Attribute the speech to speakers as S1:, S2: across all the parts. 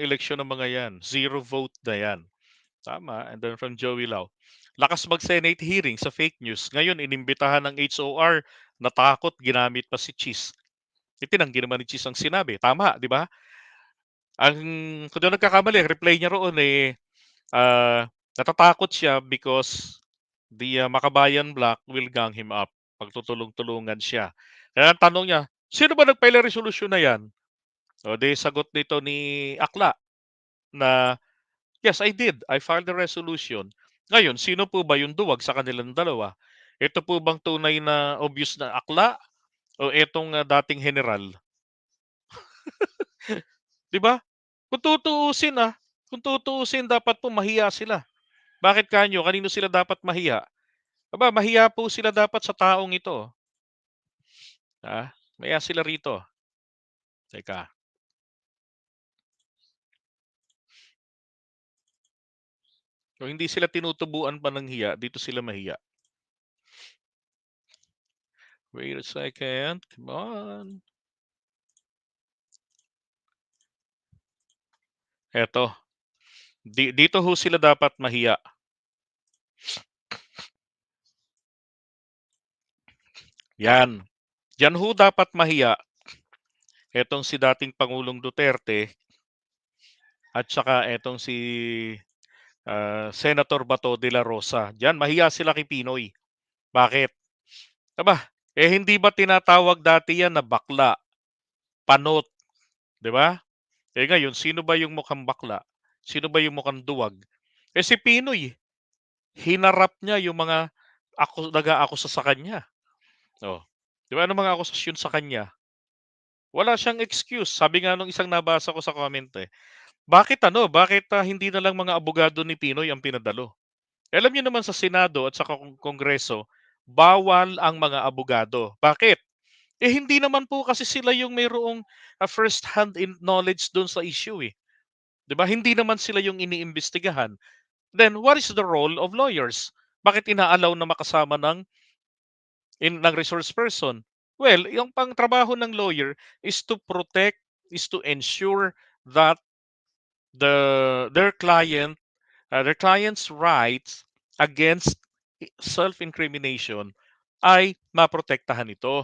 S1: eleksyon ng mga yan. 0 vote na yan. Tama. And then from Joey Lau, lakas mag-Senate hearing sa fake news. Ngayon, inimbitahan ng HOR, natakot, ginamit pa si Cheese. Itinanggi naman ni Cheese ang sinabi. Tama, di ba? Ang, kung doon nagkakamali, ang reply niya roon natatakot siya because the Makabayan Black will gang him up. Pagtutulong-tulungan siya. Kaya ang tanong niya, sino ba nag-file ng resolution na yan? O di sagot nito ni Akla na, yes, I did. I filed the resolution. Ngayon, sino po ba yung duwag sa kanilang dalawa? Ito po bang tunay na obvious na Akla o itong dating general? 'Di ba? Kung tutuusin dapat po mahiya sila. Bakit kanyo? Kanino sila dapat mahiya? Aba, mahiya po sila dapat sa taong ito. Mahiya sila rito. Teka. Kung hindi sila tinutubuan pa ng hiya, dito sila mahiya. Wait a second. Come on. Eto. Dito ho sila dapat mahiya. Yan. Yan ho dapat mahiya. Etong si dating Pangulong Duterte at saka etong si Senator Bato de la Rosa. Diyan, mahiya sila kay Pinoy. Bakit? Aba, hindi ba tinatawag dati yan na bakla, panot, di ba? Ngayon, sino ba yung mukhang bakla? Sino ba yung mukhang duwag? Si Pinoy, hinarap niya yung mga nag-aakusa sa kanya. Oh. Di ba, ano mga akusasyon sa kanya? Wala siyang excuse. Sabi nga nung isang nabasa ko sa comment bakit hindi na lang mga abogado ni Pinoy ang pinadalo? Alam niyo naman sa Senado at sa Kongreso, bawal ang mga abogado. Bakit? Hindi naman po kasi sila yung mayroong first-hand knowledge doon sa issue eh. 'Di ba? Hindi naman sila yung iniimbestigahan. Then, what is the role of lawyers? Bakit inaalaw na makasama ng resource person? Well, yung pangtrabaho ng lawyer is to protect, is to ensure that their client's rights against self-incrimination ay maprotektahan ito.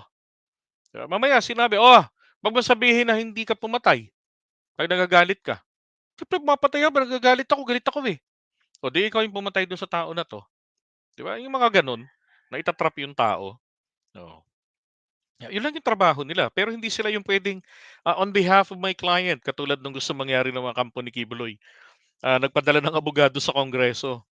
S1: Mamaya sinabi, wag mo sabihin na hindi ka pumatay pag nagagalit ka. Siyempre, mapatay ako, nagagalit ako, galit ako eh. O di ikaw yung pumatay doon sa tao na to. Di ba? Yung mga ganun, na itatrap yung tao. No. Yun lang yung trabaho nila. Pero hindi sila yung pwedeng, on behalf of my client, katulad nung gusto mangyari ng mga kampo ni Kibuloy, nagpadala ng abogado sa Kongreso.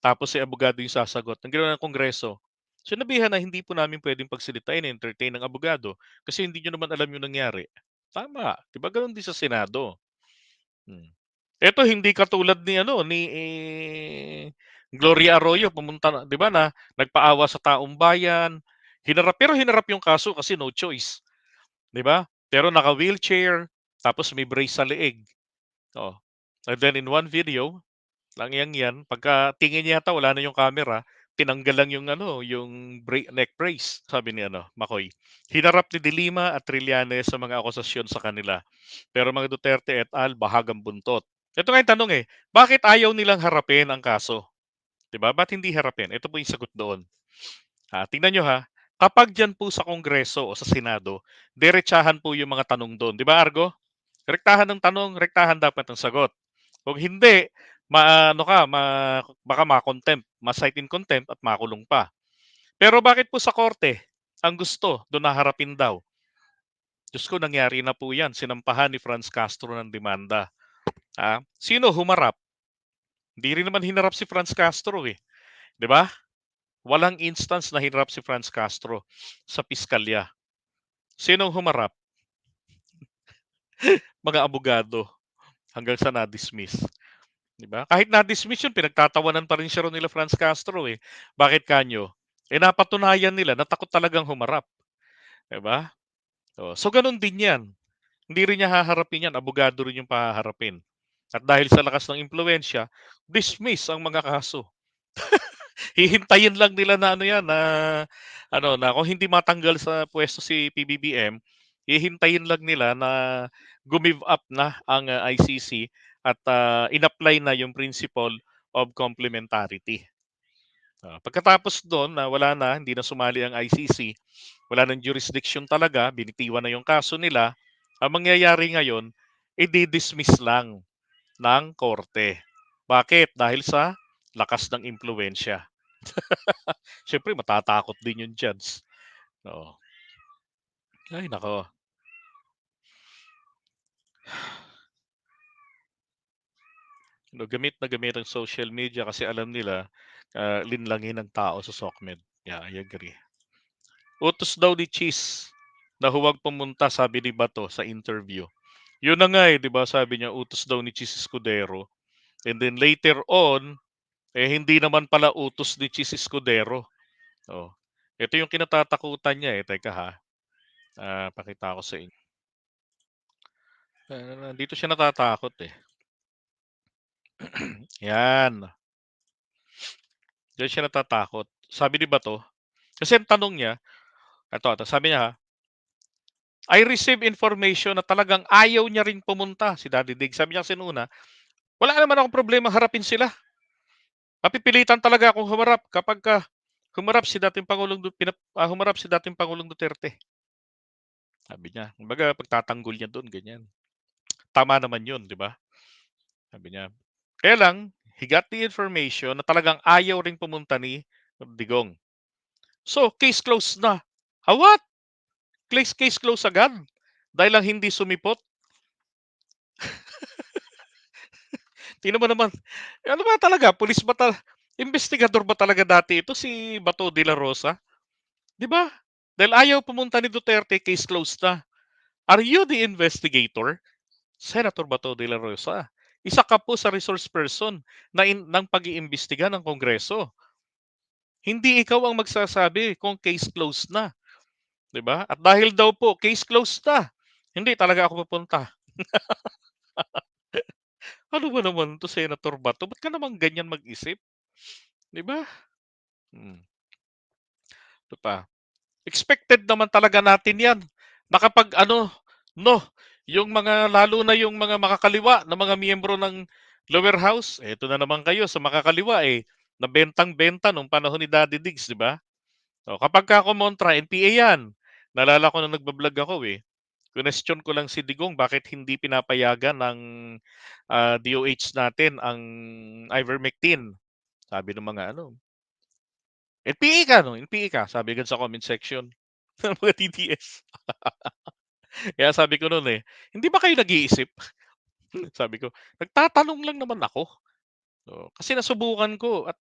S1: Tapos si abogado yung sasagot. Ang ginawa ng Kongreso, sinabihan na hindi po namin pwedeng pagsilitain, entertain ng abogado kasi hindi nyo naman alam yung nangyari. Tama. Di ba ganun din sa Senado? Ito hindi katulad ni Gloria Arroyo pumunta na, 'di ba na nagpaawa sa taong bayan. Hinarap yung kaso kasi no choice, 'di ba? Pero naka-wheelchair tapos may brace sa leeg. Oh. And then in one video, lang yan, pagka tingin niya yata wala na yung camera, tinanggal lang yung neck brace, sabi ni Makoy. Hinarap ni De Lima at Trillanes sa mga akusasyon sa kanila. Pero mga Duterte et al. Bahagang buntot. Ito nga yung tanong bakit ayaw nilang harapin ang kaso? 'Di ba? Ba't hindi harapin? Ito po yung sagot doon. Tingnan nyo kapag dyan po sa Kongreso o sa Senado, diretsahan po yung mga tanong doon. 'Di ba, Argo? Rektahan ng tanong, rektahan dapat ng sagot. Kung hindi, baka ma-contempt, ma-cite in contempt at makulong pa. Pero bakit po sa korte, ang gusto, doon naharapin daw? Diyos ko, nangyari na po yan. Sinampahan ni Franz Castro ng demanda. Sino humarap? Hindi rin naman hinarap si Franz Castro eh. 'Di ba? Walang instance na hinarap si Franz Castro sa piskalya. Sinong humarap? Mga abogado hanggang sa na-dismiss. 'Di ba? Kahit na-dismiss yun, pinagtatawanan pa rin siya ron nila Franz Castro eh. Bakit kanyo? Napatunayan nila na takot talagang humarap. 'Di ba? So ganun din 'yan. Hindi rin niya haharapin 'yan, abogado rin yung pahaharapin. At dahil sa lakas ng impluwensya, dismiss ang mga kaso. Hihintayin lang nila na na kung hindi matanggal sa pwesto si PBBM, hihintayin lang nila na gumive up na ang ICC at in-apply na yung principle of complementarity. Pagkatapos doon na wala na, hindi na sumali ang ICC, wala ng jurisdiction talaga, binitiwan na yung kaso nila, ang mangyayari ngayon, i-dismiss lang ng korte. Bakit? Dahil sa lakas ng impluensya. Siyempre, matatakot din yung judge. Oo. Ay, nako. Gamit na gamit ang social media kasi alam nila linlangin ng tao sa SOCMED. Yeah, I agree. Utos daw ni Cheese na huwag pumunta, sabi ni Bato sa interview. Yun na nga eh, di ba? Sabi niya, utos daw ni Cheese Escudero. And then later on, hindi naman pala utos ni Cheese Escudero. Oh. Ito yung kinatatakutan niya eh. Teka ha. Pakita ko sa inyo. Dito siya natatakot eh. Yan. Diyan siya natatakot. Sabi ni Bato, kasi ang tanong niya, ito, sabi niya ha, I received information na talagang ayaw niya rin pumunta si Daddy Dig. Sabi niya kasi noon wala naman akong problema harapin sila. Mapipilitan talaga akong humarap kapag humarap si dating Pangulong Duterte. Sabi niya. Kumbaga pagtatanggol niya doon ganyan. Tama naman 'yun, 'di ba? Sabi niya. Kaya lang, he got the information na talagang ayaw ring pumunta ni Digong. So, case closed na. What? Case closed agad? Dahil lang hindi sumipot? Tingnan mo naman, ano ba talaga, pulis ba investigador ba talaga dati ito si Bato de la Rosa? 'Di ba? Dahil ayaw pumunta ni Duterte, case closed na. Are you the investigator? Senator Bato de la Rosa. Isa ka po sa resource person ng pag-iimbestiga ng Kongreso. Hindi ikaw ang magsasabi kung case closed na. 'Di ba? At dahil daw po case closed na, hindi talaga ako pupunta. Ano ba naman 'to, Senator Bato? Ba't ka naman ganyan mag-isip? 'Di ba? Hmm. Ito pa. Expected naman talaga natin 'yan na kapag ano, no, yung mga lalo na yung mga makakaliwa na mga miyembro ng lower house, eto na naman kayo sa makakaliwa na bentang-benta nung panahon ni Daddy Diggs, 'di ba? O kapag ka kumontra, NPA 'yan. Naalala ko nung nagba-vlog ako Question ko lang si Digong bakit hindi pinapayagan ng DOH natin ang ivermectin. Sabi ng mga ano, NPA ka, no? NPA ka, sabi agad sa comment section ng mga TTS. Kaya sabi ko noon hindi ba kayo nag-iisip? Sabi ko, nagtatanong lang naman ako. Kasi nasubukan ko at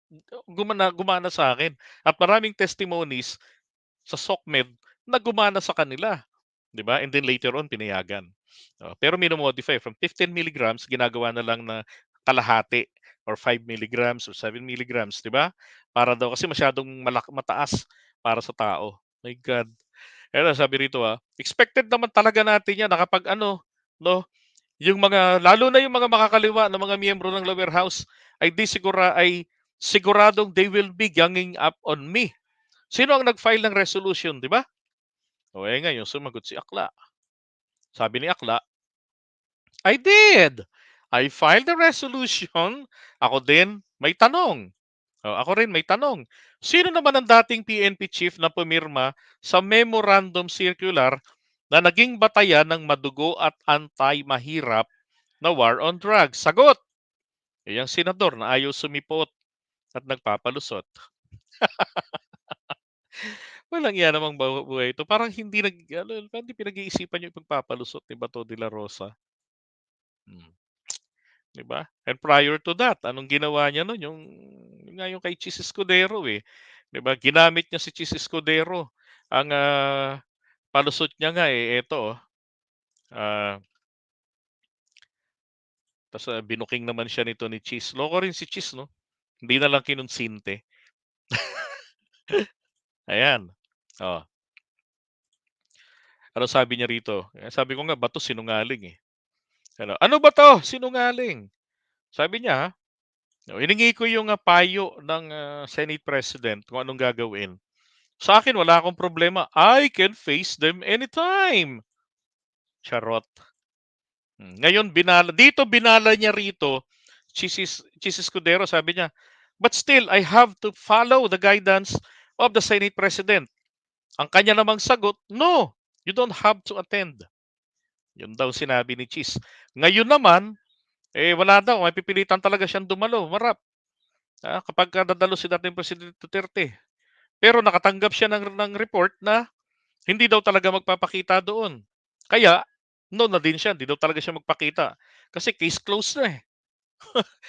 S1: gumana sa akin. At maraming testimonies sa SOCMED na gumana sa kanila. 'Di ba? And then later on, pinayagan. Pero minomodify from 15 milligrams, ginagawa na lang na kalahati or 5 milligrams or 7 milligrams, 'di ba? Para daw kasi masyadong mataas para sa tao. My God. Kaya sabi rito expected naman talaga natin 'yan na kapag ano, no, yung mga lalo na yung mga makakaliwa na mga miyembro ng lower house ay siguradong they will be ganging up on me. Sino ang nag-file ng resolution, 'di ba? Ngayon sumagot si Akla. Sabi ni Akla, I did. I filed a resolution. Ako din may tanong. Ako rin may tanong. Sino naman ang dating PNP chief na pumirma sa memorandum circular na naging batayan ng madugo at anti-mahirap na war on drugs? Sagot, yung senador na ayaw sumipot at nagpapalusot. Walang iya namang buhay ito. Parang hindi pinag-iisipan yung pagpapalusot ni Bato de la Rosa. Hmm. 'Di ba? And prior to that, anong ginawa niya nun yung nga yung kay Chis Escudero 'di ba? Ginamit niya si Chis Escudero. Ang palusot niya nga eto ah, tas binuking naman siya nito ni Chis. Loko rin si Chis 'no? Hindi na lang kinonsinte. Ayan. Oh, ano sabi niya rito? Sabi ko nga ba 'to sinungaling Ano ba 'to? Sinungaling. Sabi niya hiningi ko yung payo ng Senate President kung anong gagawin. Sa akin wala akong problema. I can face them anytime. Charot. Ngayon binala niya rito, Chis Escudero sabi niya, "But still, I have to follow the guidance of the Senate President." Ang kanya namang sagot, "No, you don't have to attend." Yun daw sinabi ni Chis. Ngayon naman, wala daw, mapipilitan talaga siyang dumalo, kapagka dadalo si dating Presidente Duterte. Pero nakatanggap siya ng report na hindi daw talaga magpapakita doon. Kaya, no na din siya, hindi daw talaga siya magpakita. Kasi case closed na eh.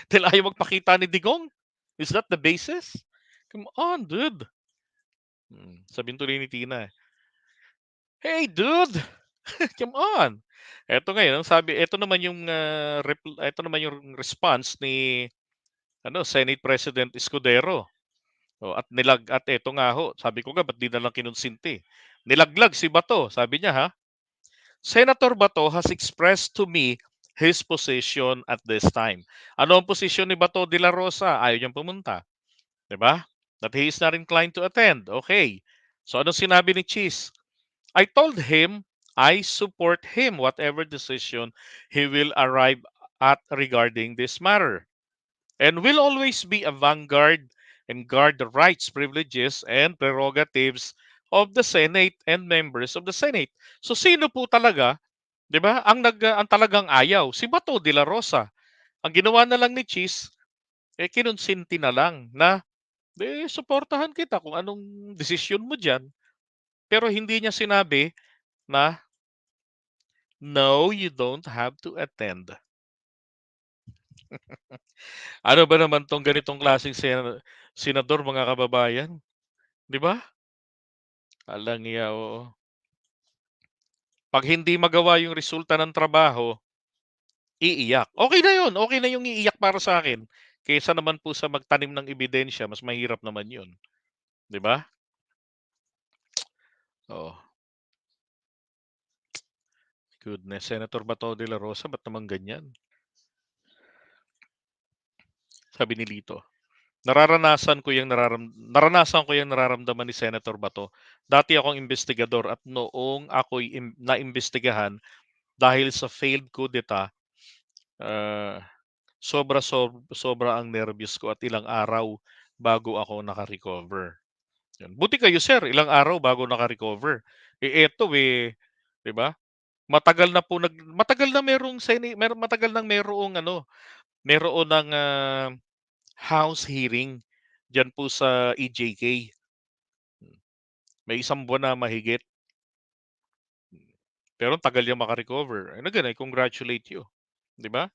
S1: Dahil ayaw magpakita ni Digong. Is that the basis? Come on, dude. Sabihin tuloy ni Tina, "Hey, dude! Come on!" Eto ngayon, eto naman yung, eto naman yung response ni Senate President Escudero. At eto nga ho, sabi ko nga ba't di na lang kinonsinti. Nilaglag si Bato, sabi niya ha, "Senator Bato has expressed to me his position at this time." Ano ang posisyon ni Bato de la Rosa? Ayaw niyang pumunta, 'di ba? That he is not inclined to attend. Okay. So anong sinabi ni Cheese? "I told him I support him whatever decision he will arrive at regarding this matter, and will always be a vanguard and guard the rights, privileges, and prerogatives of the Senate and members of the Senate." So sino po talaga, 'di ba? Ang talagang ayaw si Bato de la Rosa. Ang ginawa na lang ni Cheese, kinonsinti na lang na, suportahan kita kung anong desisyon mo diyan. Pero hindi niya sinabi na, "No, you don't have to attend." Ano ba naman 'tong ganitong klaseng senador, mga kababayan, 'di ba? Walang iya, oo. 'Pag hindi magawa yung resulta ng trabaho, iiyak. Okey na yung iiyak para sa akin, kaysa naman po sa magtanim ng ebidensya, mas mahirap naman yun, 'di ba? Oo, goodness, Senator Bato de la Rosa ba't naman ganyan? Sabi ni Lito, naranasan ko yung nararamdaman ni Senator Bato. Dati akong investigador at noong ako'y naimbestigahan dahil sa failed coup d'etat, ah, sobra ang nervyos ko at ilang araw bago ako naka-recover. Yun. Buti kayo sir, ilang araw bago naka-recover. Eto 'di ba? Matagal na matagal nang meron ng house hearing diyan po sa EJK. May isang buwan na mahigit. Pero ang tagal niya maka-recover. Again, I congratulate you, 'di ba?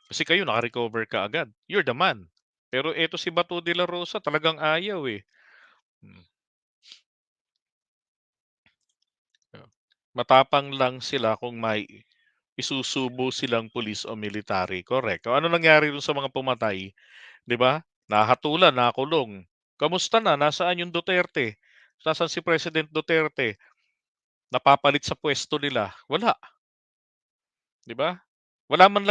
S1: Kasi kayo naka-recover kaagad. You're the man. Pero eto si Bato de la Rosa talagang ayaw eh. Hmm. Yeah. Matapang lang sila kung may isusubo silang pulis o military. Correct. O ano nangyari dun sa mga pumatay, 'di ba? Nahatulan, nakulong. Kamusta na? Nasaan yung Duterte? Nasaan si President Duterte? Napapalit sa pwesto nila. Wala, 'di ba? Wala man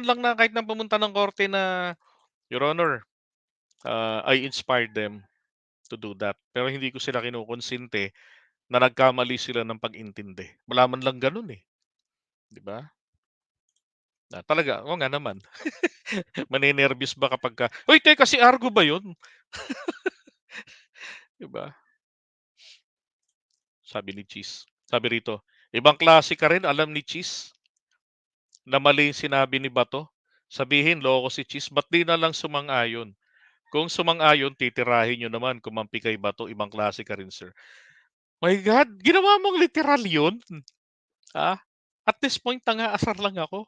S1: lang na kahit na pumunta ng korte na, "Your Honor, I inspired them to do that." Pero hindi ko sila kinukonsinte na nagkamali sila ng pag-intindi. Wala man lang gano'n, 'di ba? Na talaga, oo nga naman. Manenerbyos ba kapagka, "Uy, teka si Argo ba 'yun?" 'Di ba? Sabi ni Cheese. Sabi rito, "Ibang klase ka rin, alam ni Cheese na mali yung sinabi ni Bato. Sabihin loko si Cheese, ba't di na lang sumang-ayon? Kung sumang-ayon, titirahin niyo naman kumampi kay Bato, ibang klase ka rin, sir." My God, ginawa mong literal 'yun? Ah, at this point nang-aasar lang ako.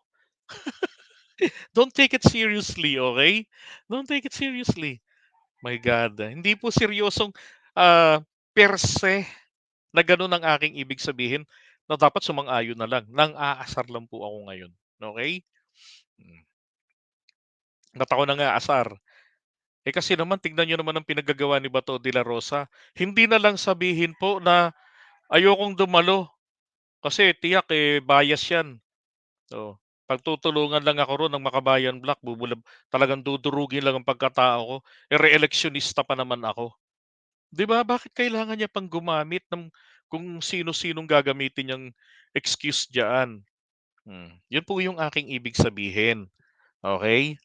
S1: Don't take it seriously, okay? Don't take it seriously. My God, hindi po seryosong, per se na gano'n ang aking ibig sabihin na dapat sumang-ayon na lang. Nang-aasar lang po ako ngayon, okay? Hmm, ba't ako nang-aasar? Kasi naman tignan niyo naman ang pinagagawa ni Bato de la Rosa. Hindi na lang sabihin po na ayokong dumalo kasi tiyak, bias 'yan. Oo, pagtutulungan lang ako ro'n ng Makabayan Black, talagang dudurugin lang ang pagkatao ko, reeleksyonista pa naman ako. 'Di ba, bakit kailangan niya pang gumamit ng kung sino-sinong gagamitin niyang excuse diyaan? Yun po yung aking ibig sabihin, okey?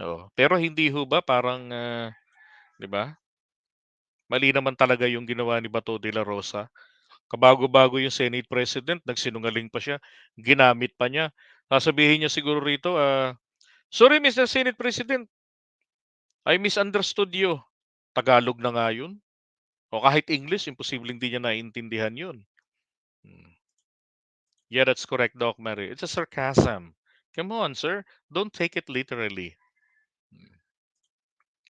S1: Oo, pero hindi ho ba parang, 'di ba, mali naman talaga yung ginawa ni Bato de la Rosa. Kabago-bago yung Senate President nagsinungaling pa siya, ginamit pa niya. Sasabihin niya siguro rito, "Sorry Mr. Senate President, I misunderstood you." Tagalog na nga yun o kahit English imposibleng di niya naiintindihan yun. Hmm. Yeah, that's correct, Doc Mary. It's a sarcasm. Come on, sir. Don't take it literally.